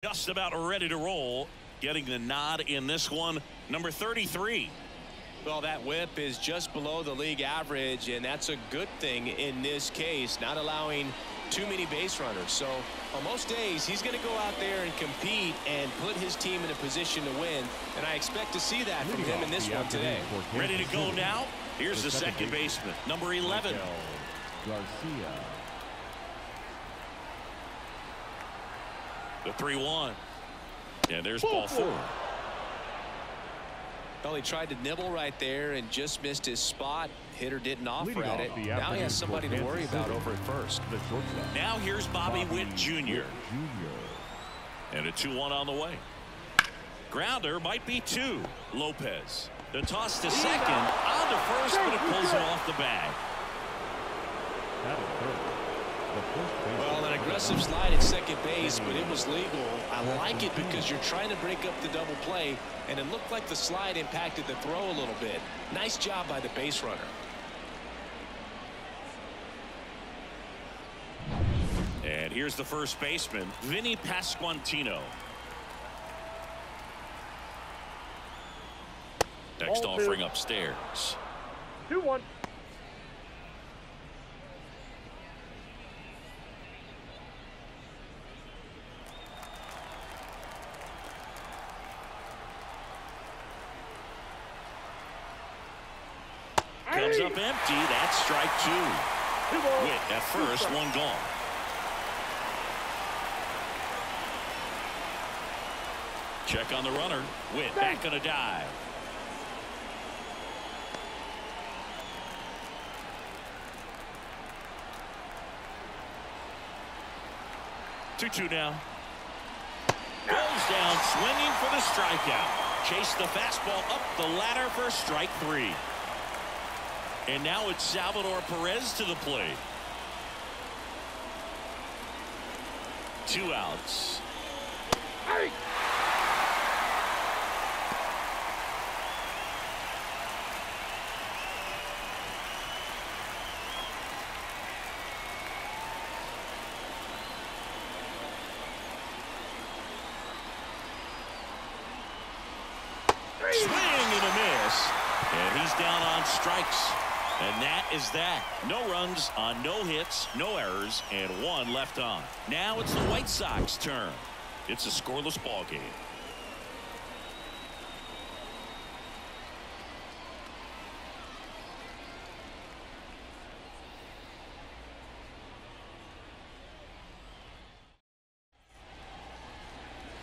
Just about ready to roll. Getting the nod in this one, number 33. Well, that whip is just below the league average, and that's a good thing in this case, not allowing too many base runners. So on most days, he's going to go out there and compete and put his team in a position to win, and I expect to see that from him in this one today. Ready to go now. Here's the second baseman, number 11. Garcia. The 3-1. And there's ball 4. Well, he tried to nibble right there and just missed his spot. Hitter didn't offer at it. Now he has somebody to worry about over at first. Now here's Bobby Witt Jr. And a 2-1 on the way. Grounder might be 2. Lopez. The toss to second. On to first, but it pulls it off the bag. Well, an aggressive slide at second base, but it was legal. I like it because you're trying to break up the double play, and it looked like the slide impacted the throw a little bit. Nice job by the base runner. And here's the first baseman, Vinny Pasquantino. Next offering upstairs. 2-1. Comes up empty. That's strike 2. Witt at first, 1 gone. Check on the runner. Witt back on a dive. Two now. Goes down swinging for the strikeout. Chase the fastball up the ladder for strike 3. And now it's Salvador Perez to the plate. 2 outs. Hey. Swing and a miss. And he's down on strikes. And that is that. No runs on no hits, no errors, and 1 left on. Now it's the White Sox turn. It's a scoreless ball game.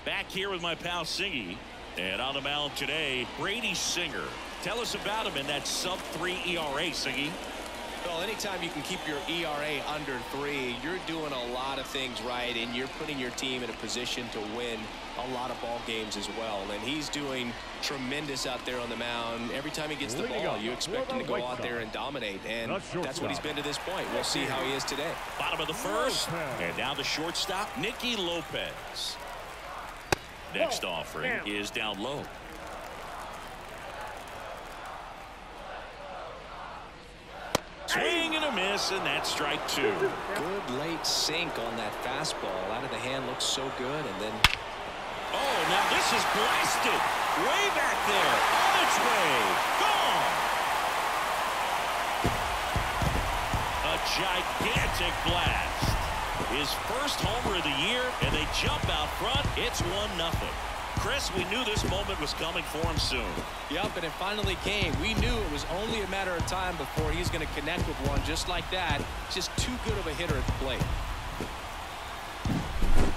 Back here with my pal Singy. And on the mound today, Brady Singer. Tell us about him in that sub-3 ERA, Singy. Well, anytime you can keep your ERA under 3, you're doing a lot of things right, and you're putting your team in a position to win a lot of ball games as well. And he's doing tremendous out there on the mound. Every time he gets the ball, you expect him to go out there and dominate, and that's what he's been to this point. We'll see how he is today. Bottom of the first, and now the shortstop, Nicky Lopez. Next offering is down low. Swing and a miss, and that's strike 2. Good late sink on that fastball. Out of the hand looks so good, and then. Oh, now this is blasted. Way back there. On its way. Gone. A gigantic blast. His first homer of the year, and they jump out front. It's 1-0. Chris, we knew this moment was coming for him soon. Yep, and it finally came. We knew it was only a matter of time before he's going to connect with one just like that. Just too good of a hitter at the plate.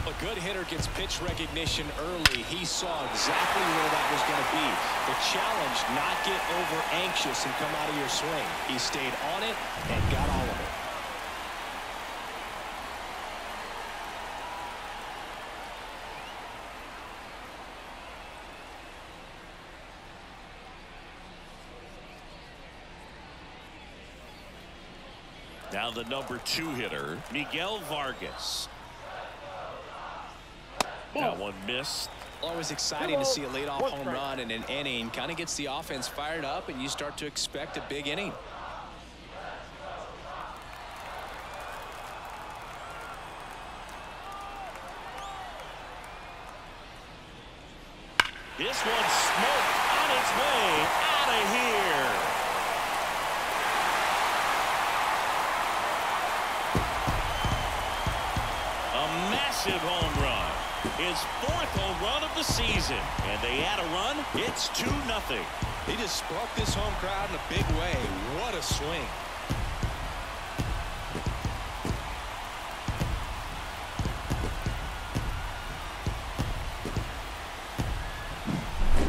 A good hitter gets pitch recognition early. He saw exactly where that was going to be. The challenge, not get over anxious and come out of your swing. He stayed on it and got all of it. Now the number 2 hitter, Miguel Vargas. That one missed. Always exciting to see a leadoff home run in an inning. Kind of gets the offense fired up, and you start to expect a big inning. This one's smoked on its way out of here. A massive home run. His 4th home run of the season. And they add a run. It's 2-0. He just sparked this home crowd in a big way. What a swing.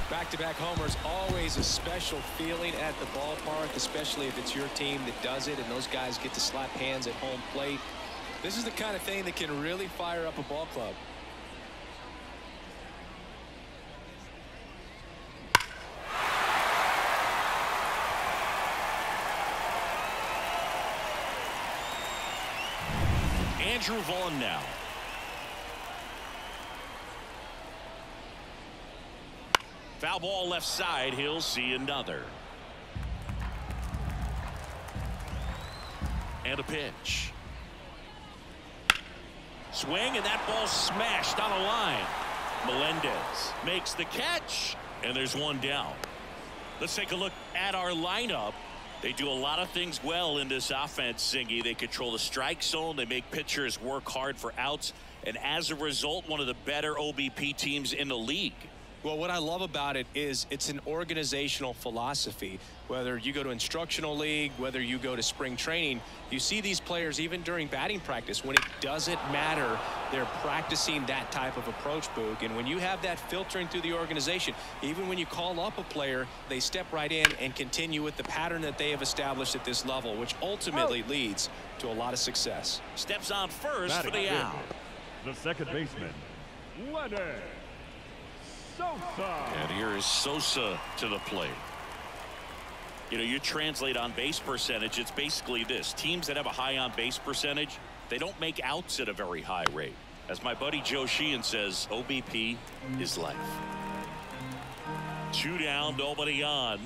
Back-to-back homers, always a special feeling at the ballpark, especially if it's your team that does it and those guys get to slap hands at home plate. This is the kind of thing that can really fire up a ball club. Andrew Vaughn now. Foul ball left side. He'll see another. And a pitch. Swing, and that ball smashed on a line. Melendez makes the catch, and there's one down. Let's take a look at our lineup. They do a lot of things well in this offense, Singy. They control the strike zone. They make pitchers work hard for outs. And as a result, one of the better OBP teams in the league. Well, what I love about it is it's an organizational philosophy. Whether you go to instructional league, whether you go to spring training, you see these players even during batting practice. When it doesn't matter, they're practicing that type of approach, Boog. And when you have that filtering through the organization, even when you call up a player, they step right in and continue with the pattern that they have established at this level, which ultimately leads to a lot of success. Steps on first for the out. The second baseman, Leonard Sosa. And here is Sosa to the plate. You know, you translate on base percentage, it's basically this. Teams that have a high on base percentage, they don't make outs at a very high rate. As my buddy Joe Sheehan says, OBP is life. 2 down, nobody on.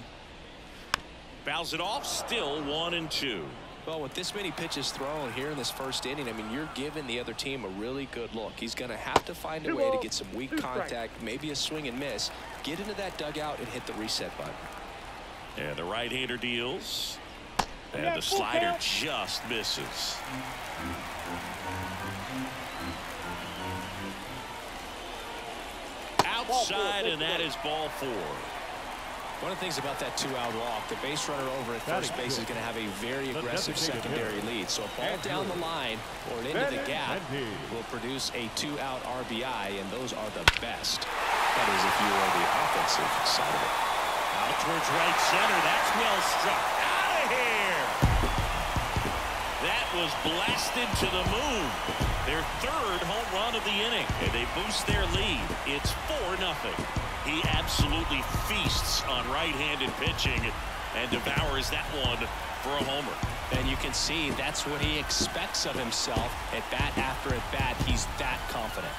Fouls it off, still 1-2. Well, with this many pitches thrown here in this first inning, I mean, you're giving the other team a really good look. He's going to have to find a way to get some weak contact, maybe a swing and miss, get into that dugout and hit the reset button. And the right-hander deals. And the slider just misses. Outside, and that is ball 4. One of the things about that 2-out walk, the base runner over at first base is going to have a very aggressive secondary lead. So a ball down the line or into the gap will produce a 2-out RBI, and those are the best. That is if you are the offensive side of it. Out towards right center. That's well struck. Out of here. That was blasted to the moon. Their 3rd home run of the inning, and they boost their lead. It's 4-0. He absolutely feasts on right-handed pitching and devours that one for a homer. And you can see that's what he expects of himself at bat after at bat. He's that confident.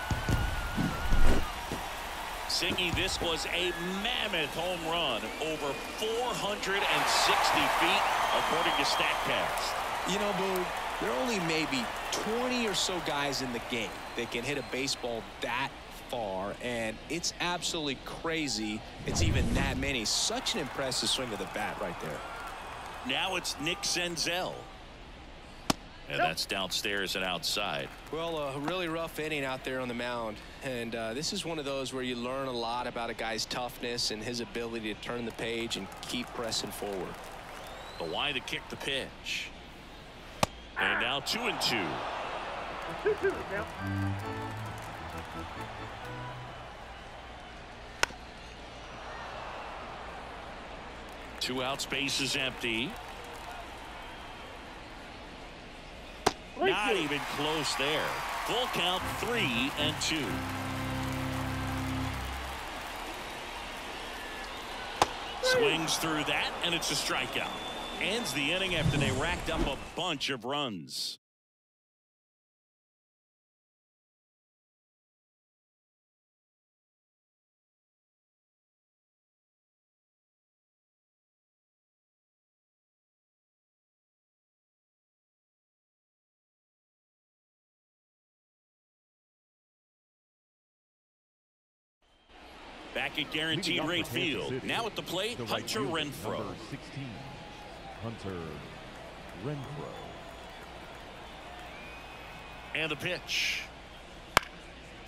Singy, this was a mammoth home run, over 460 feet, according to StatCast. You know, Boo, there are only maybe 20 or so guys in the game that can hit a baseball that far, and it's absolutely crazy it's even that many. Such an impressive swing of the bat right there. Now it's Nick Senzel, and that's downstairs and outside. Well, a really rough inning out there on the mound, and this is one of those where you learn a lot about a guy's toughness and his ability to turn the page and keep pressing forward. The wide to kick the pitch, and now 2-2. 2-2 now. 2 out, space is empty. Not even close there. Full count, 3-2. Swings through that, and it's a strikeout. Ends the inning after they racked up a bunch of runs. Back at guaranteed rate field. Now at the plate, Hunter Renfroe. Number 16, Hunter Renfroe. And the pitch.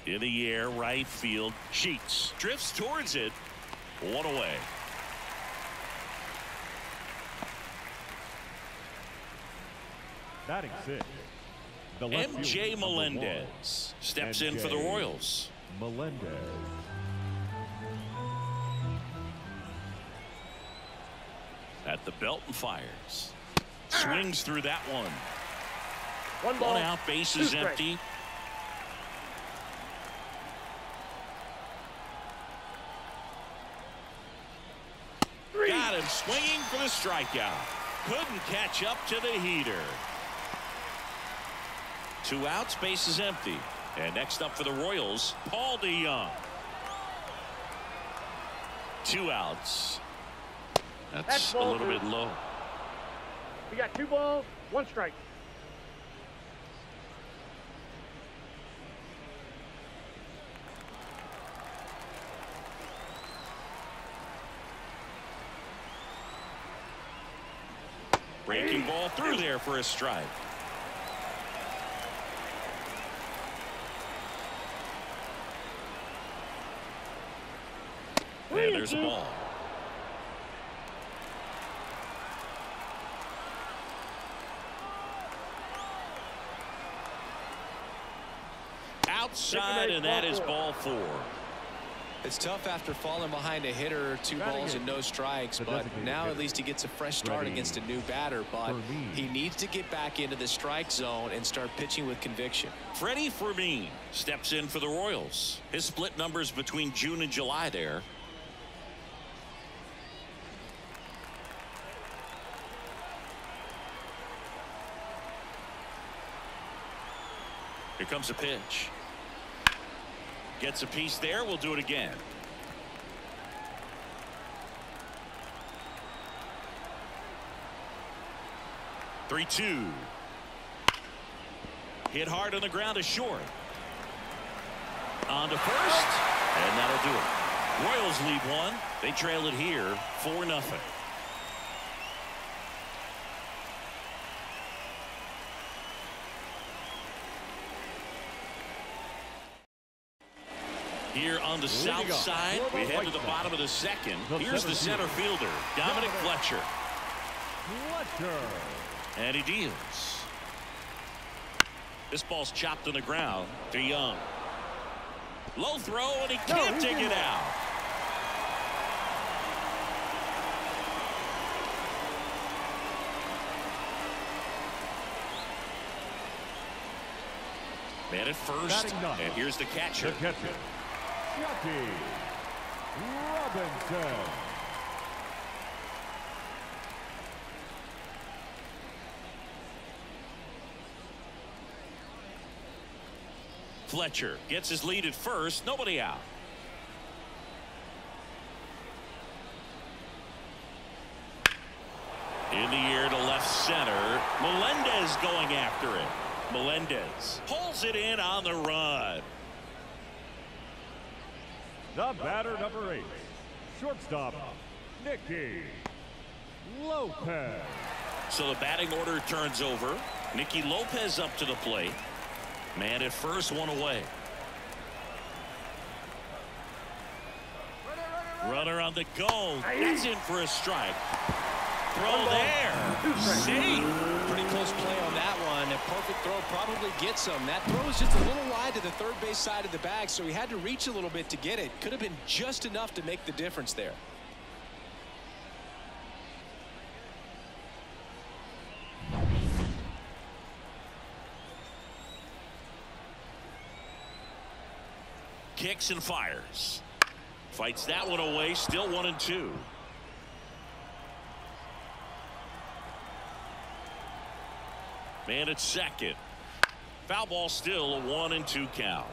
In the air, right field. Sheets drifts towards it. One away. Batting 6. The left MJ fielder, number 1, Melendez steps in for the MJ Royals. Melendez. At the belt and fires. Swings through that one. One ball, One out, base is strikes. empty. Got him swinging for the strikeout. Couldn't catch up to the heater. 2 outs, base is empty. And next up for the Royals, Paul DeYoung. 2 outs. That's a little bit low. We got 2 balls, 1 strike. Breaking ball through there for a strike. And there's a ball. Outside, and that is ball 4. It's tough after falling behind a hitter, 2 balls and no strikes, but now at least he gets a fresh start against a new batter. But he needs to get back into the strike zone and start pitching with conviction. Freddie Fermin steps in for the Royals. His split numbers between June and July there. Here comes a pitch. Gets a piece there. We'll do it again. Three-two. Hit hard on the ground to short. On to first, and that'll do it. Royals lead 1. They trail it here 4-0. Here on the south side, we head to the bottom of the second. Here's the center fielder, Dominic Fletcher. And he deals. This ball's chopped on the ground. DeYoung. Low throw, and he can't take it out. Man at first, and here's the catcher. Jackie Robinson. Fletcher gets his lead at first. Nobody out. In the air to left center. Melendez going after it. Melendez pulls it in on the run. The batter, number 8, shortstop, Nicky Lopez. So the batting order turns over. Nicky Lopez up to the plate. Man at first, 1 away. Runner on the go. That's in for a strike. Throw there. Safe. Pretty close play on that one. A perfect throw probably gets him. That throw is just a little wide to the third base side of the bag, so he had to reach a little bit to get it. Could have been just enough to make the difference there. Kicks and fires. Fights that one away. Still 1-2. Man at second. Foul ball, still a 1-2 count.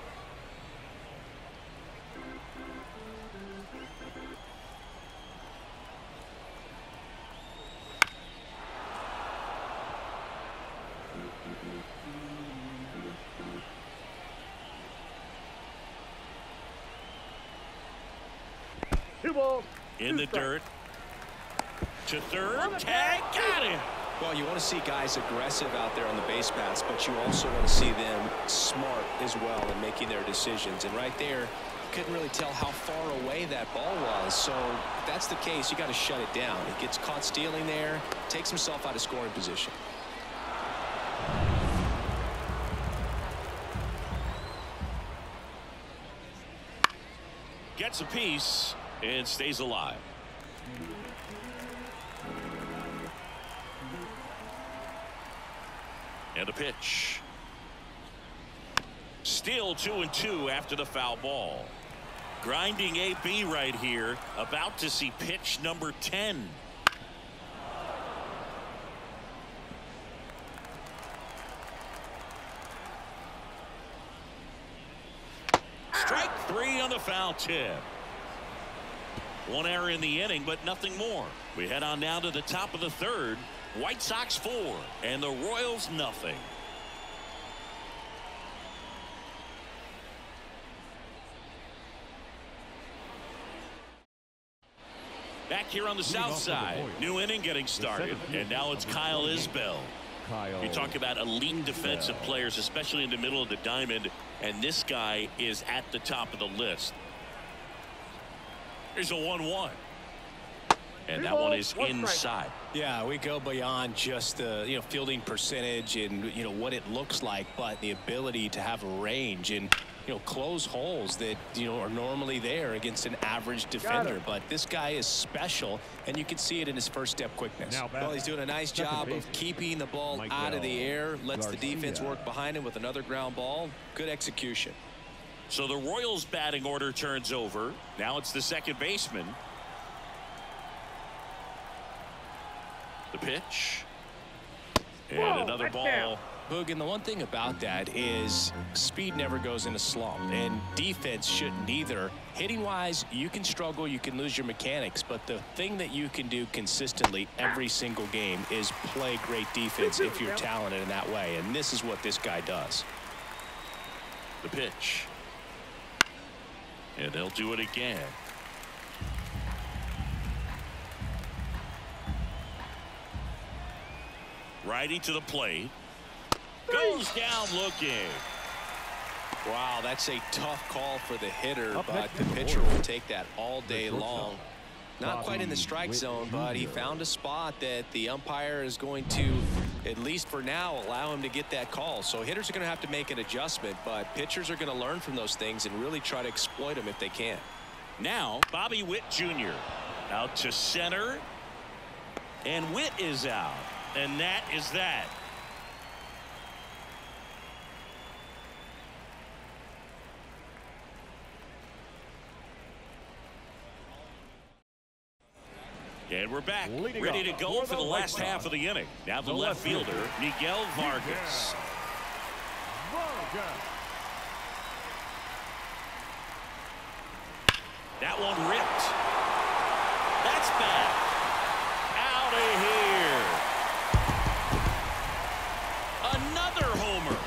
2 balls. In the dirt. To third. Tag. Got him. Well, you want to see guys aggressive out there on the base paths, but you also want to see them smart as well in making their decisions. And right there, couldn't really tell how far away that ball was. So if that's the case, you got to shut it down. He gets caught stealing there, takes himself out of scoring position. Gets a piece and stays alive. And a pitch. Still 2-2 after the foul ball. Grinding AB right here. About to see pitch number 10. Strike 3 on the foul tip. One error in the inning, but nothing more. We head on now to the top of the third. White Sox 4 and the Royals nothing. Back here on the south side, new inning getting started, and now it's Kyle Isbell. You talk about elite defensive players, especially in the middle of the diamond, and this guy is at the top of the list. Here's a 1-1. And that one is inside. Yeah, we go beyond just the fielding percentage and what it looks like, but the ability to have range and close holes that are normally there against an average defender. But this guy is special, and you can see it in his first step quickness. Well, he's doing a nice job of keeping the ball out of the air, lets the defense work behind him with another ground ball. Good execution. So the Royals batting order turns over. Now it's the second baseman. The pitch. And another ball. Boog, and the one thing about that is speed never goes in a slump, and defense shouldn't either. Hitting wise, you can struggle, you can lose your mechanics, but the thing that you can do consistently every single game is play great defense if you're talented in that way, and this is what this guy does. The pitch. And they'll do it again. Righty to the plate. Goes down looking. Wow, that's a tough call for the hitter, but the pitcher will take that all day long. Not quite in the strike zone, but he found a spot that the umpire is going to, at least for now, allow him to get that call. So hitters are going to have to make an adjustment, but pitchers are going to learn from those things and really try to exploit them if they can. Now, Bobby Witt Jr. out to center. And Witt is out. And that is that. And we're back, ready to go for the last half of the inning. Now the left fielder, Miguel Vargas. That one ripped. That's bad. Out of here. Another homer.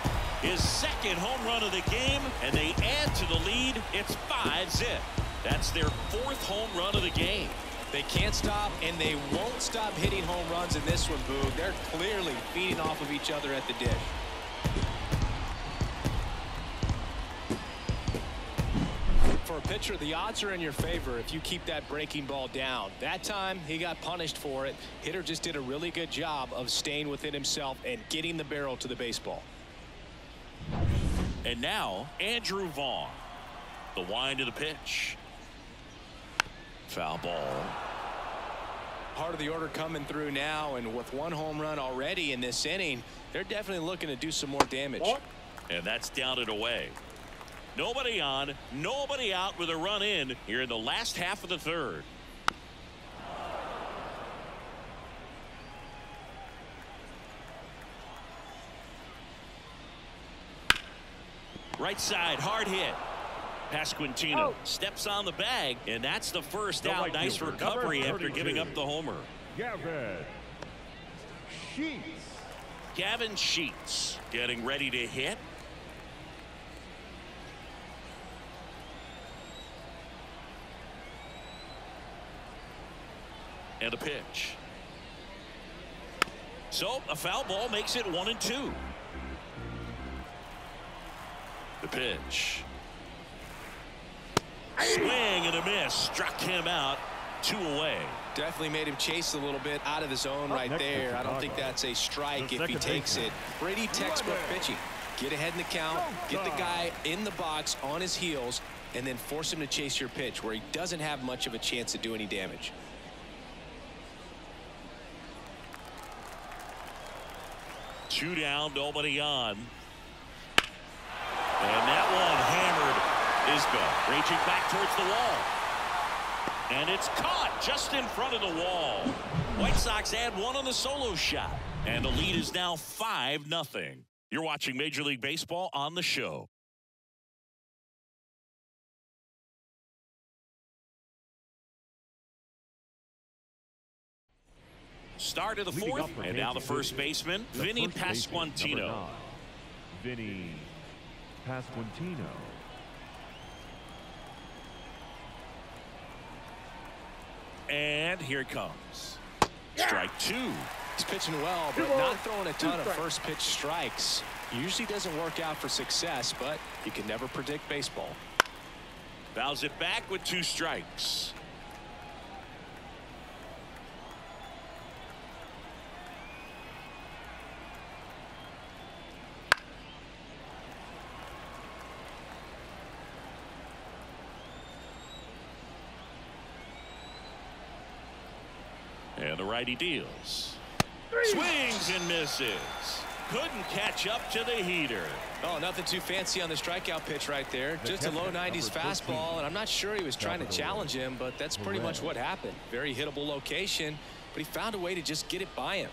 His second home run of the game, and they add to the lead. It's 5-0. That's their fourth home run of the game. They can't stop, and they won't stop hitting home runs in this one, Boog. They're clearly feeding off of each other at the dish. For a pitcher, the odds are in your favor if you keep that breaking ball down. That time, he got punished for it. Hitter just did a really good job of staying within himself and getting the barrel to the baseball. And now, Andrew Vaughn. The wind of the pitch. Foul ball. Part of the order coming through now, and with one home run already in this inning, they're definitely looking to do some more damage. And that's down and away. Nobody on, nobody out with a run in here in the last half of the third. Right side, hard hit. Pasquantino steps on the bag, and that's the first out. Nice recovery after giving up the homer. Gavin Sheets getting ready to hit. And a pitch. So a foul ball makes it 1-2. The pitch. Swing and a miss. Struck him out. 2 away. Definitely made him chase a little bit out of the zone right there. I don't think that's a strike if he takes it. Pretty textbook pitching. Get ahead in the count, get the guy in the box on his heels, and then force him to chase your pitch where he doesn't have much of a chance to do any damage. Two down, nobody on. And that one hammered Isbell, raging back towards the wall. And it's caught just in front of the wall. White Sox add one on the solo shot. And the lead is now 5-0. You're watching Major League Baseball on the show. Start of the fourth, and now the first baseman, Vinny Pasquantino. Vinny Pasquantino. And here it comes. Strike 2. He's pitching well, but not throwing a ton of first pitch strikes. Usually doesn't work out for success, but you can never predict baseball. Fouls it back with 2 strikes. And the righty deals. Swings and misses. Couldn't catch up to the heater. Oh, nothing too fancy on the strikeout pitch right there. Just a low 90s fastball, and I'm not sure he was trying to challenge him, but that's pretty much what happened. Very hittable location, but he found a way to just get it by him.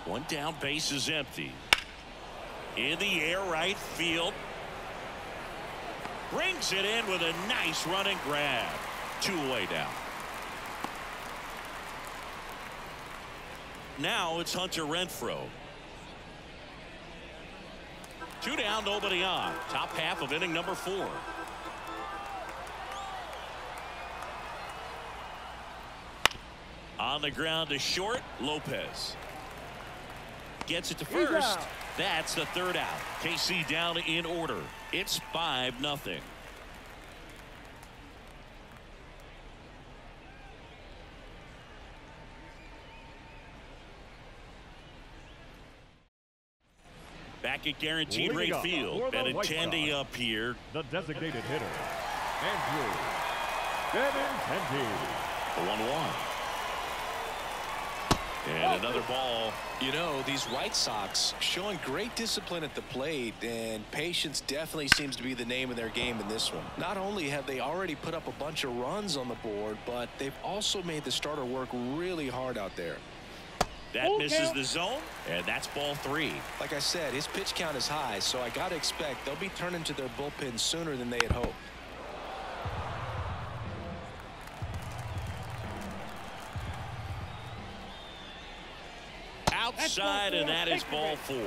One down, base is empty. In the air, right field. Brings it in with a nice running grab. 2 away now. Now it's Hunter Renfroe. 2 down, nobody on. Top half of inning number 4. On the ground to short, Lopez. Gets it to first. That's the 3rd out. KC down in order. It's 5-0. Back at guaranteed rate field. Benintendi up here. The designated hitter, Andrew Benintendi. The 1-1. And another ball. You know, these White Sox showing great discipline at the plate, and patience definitely seems to be the name of their game in this one. Not only have they already put up a bunch of runs on the board, but they've also made the starter work really hard out there. That misses the zone, and that's ball 3. Like I said, his pitch count is high, so I got to expect they'll be turning to their bullpen sooner than they had hoped. Outside, and that is ball 4.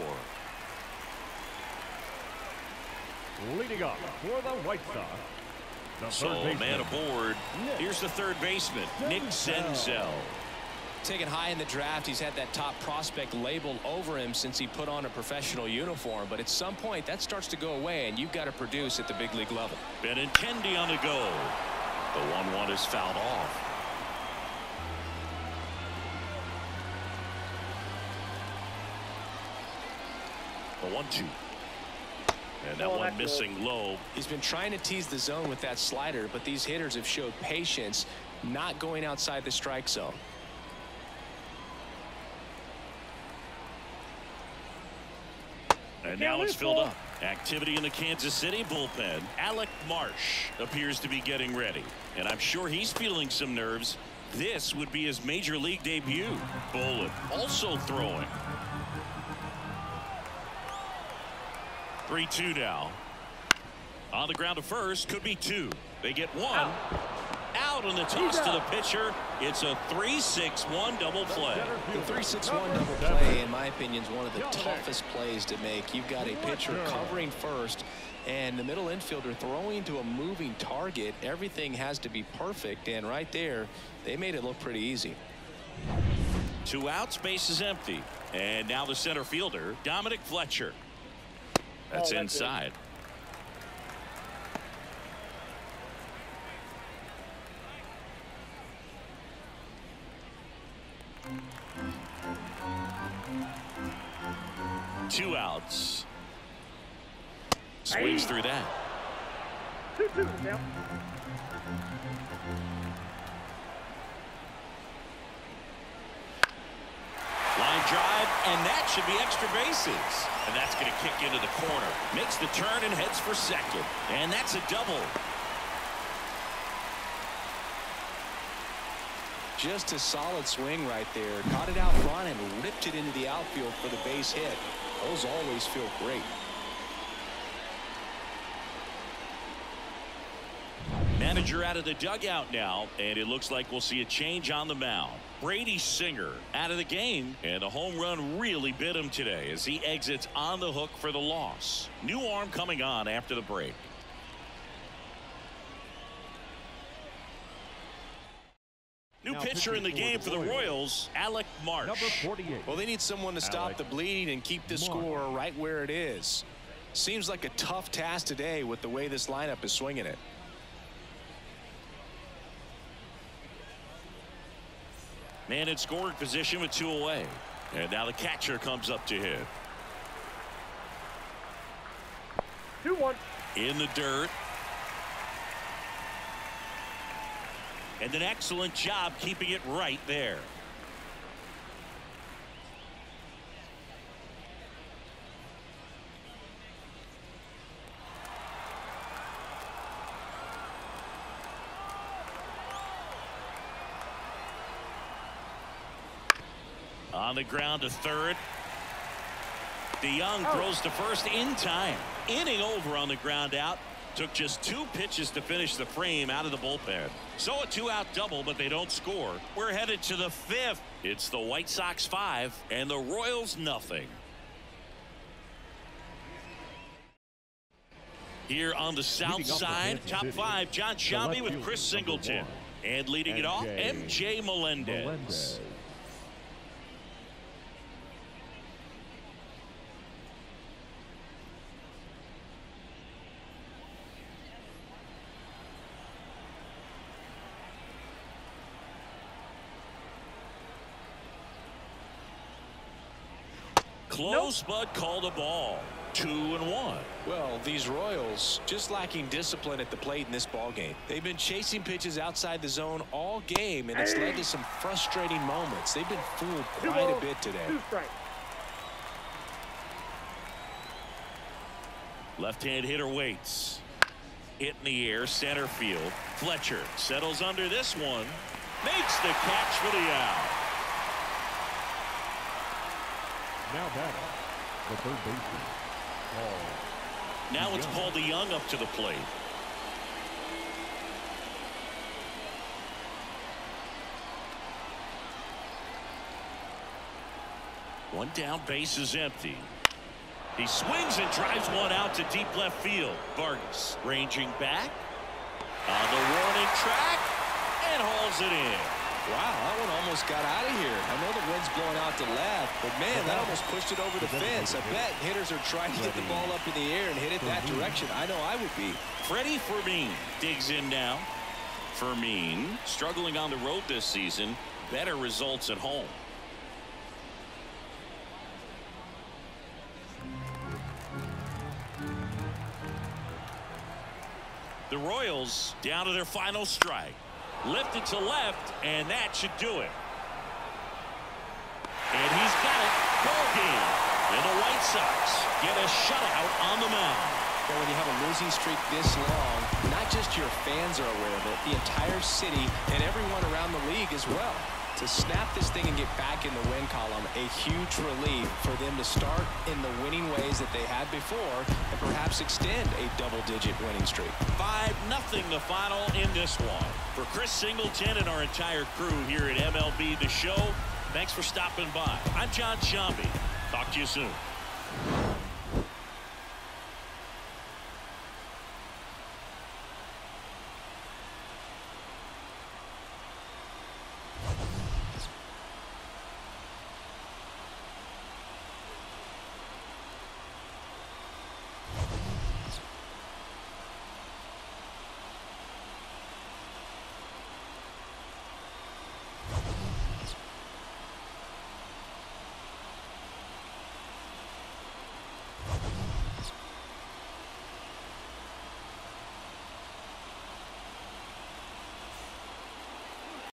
Leading up for the White Sox. So man aboard. Here's the 3rd baseman, Nick Senzel. Taken high in the draft, he's had that top prospect labeled over him since he put on a professional uniform, but at some point that starts to go away, and you've got to produce at the big league level. Benintendi on the go. The 1-1 is fouled off. The 1-2. And that one missing low. He's been trying to tease the zone with that slider, but these hitters have showed patience, not going outside the strike zone. And now it's filled up. Activity in the Kansas City bullpen. Alec Marsh appears to be getting ready, and I'm sure he's feeling some nerves. This would be his major league debut. Bolin also throwing. 3-2 now. On the ground to first, could be 2. They get 1 out out on the toss to the pitcher. It's a 3-6-1 double play. The 3-6-1 double play, in my opinion, is one of the toughest plays to make. You've got a pitcher covering first and the middle infielder throwing to a moving target. Everything has to be perfect, and right there they made it look pretty easy. 2 outs, base is empty, and now the center fielder, Dominic Fletcher. That's inside. Two outs. Swings through that. 2-2 now. Line drive, and that should be extra bases. And that's going to kick into the corner. Makes the turn and heads for second. And that's a double. Just a solid swing right there. Caught it out front and ripped it into the outfield for the base hit. Those always feel great. Manager out of the dugout now, and it looks like we'll see a change on the mound. Brady Singer out of the game, and a home run really bit him today as he exits on the hook for the loss. New arm coming on after the break. New pitcher in the game for the Royals, Alec Marsh. Number 48. Well, they need someone to stop the bleeding and keep the score right where it is. Seems like a tough task today with the way this lineup is swinging it. Man in scoring position with 2 away. And now the catcher comes up to hit. 2-1. In the dirt. And an excellent job keeping it right there. On the ground to third. DeYoung throws to first in time. Inning over on the ground out. Took just 2 pitches to finish the frame out of the bullpen. So a 2-out double, but they don't score. We're headed to the 5th. It's the White Sox 5 and the Royals nothing. Here on the south side, top 5, John Shelby with Chris Singleton. And leading it off, MJ Melendez. Close, but called a ball. 2-1. Well, these Royals just lacking discipline at the plate in this ball game. They've been chasing pitches outside the zone all game, and it's led to some frustrating moments. They've been fooled quite a bit today. 2 strikes. Left-hand hitter waits. Hit in the air, center field. Fletcher settles under this one. Makes the catch for the out. Now batting, the third baseman, Paul. Now it's Paul DeYoung up to the plate. One down, base is empty. He swings and drives one out to deep left field. Vargas ranging back on the warning track and hauls it in. Wow, that one almost got out of here. I know the wind's blowing out to left, but man, that almost pushed it over the fence. I bet hitters are trying to get the ball up in the air and hit it that direction. I know I would be. Freddie Fermin digs in now. Fermin struggling on the road this season. Better results at home. The Royals down to their final strike. Lifted to left, and that should do it. And he's got it. Ball game. And the White Sox get a shutout on the mound. Well, when you have a losing streak this long, not just your fans are aware of it, the entire city and everyone around the league as well. To snap this thing and get back in the win column, a huge relief for them to start in the winning ways that they had before and perhaps extend a double-digit winning streak. 5-0 the final in this one. For Chris Singleton and our entire crew here at MLB The Show, thanks for stopping by. I'm John Shambi. Talk to you soon.